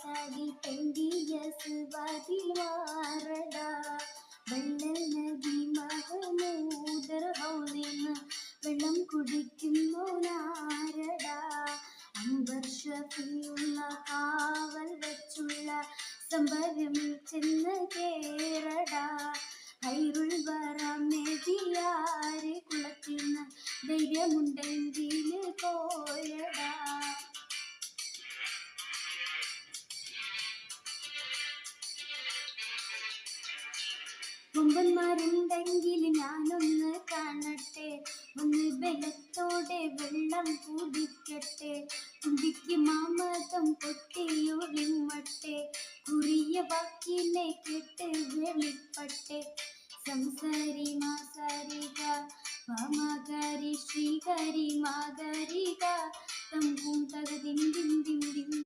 ചാടി പെണ്ടിയ വാരടാ വെള്ളൽ നബി മഹമൂദർ ഹൗലിന്ന് വെള്ളം കുടിക്കുന്നോനാരടാ അമ്പർ ഷഫിയുള്ള കാവൽ വെച്ചുള്ള സംഭരമിൽ ചെന്ന് കേറടാ ഹൈറുൽ വറാം നബിയാരെ കുളത്തിന് ധൈര്യമുണ്ടെങ്കിൽ പോയടാ. കൊമ്പന്മാരുണ്ടെങ്കിൽ ഞാനൊന്ന് കാണട്ടെ, ഒന്ന് ബലത്തോടെ വെള്ളം കുടിക്കട്ടെ, കുടിക്ക് മാമതം പൊട്ടിയൊളിമട്ടെ, കുറിയ വാക്കിനെ കേട്ട് വെളിപ്പട്ടെ. സംസാരി മാസാരിക പാമകാരി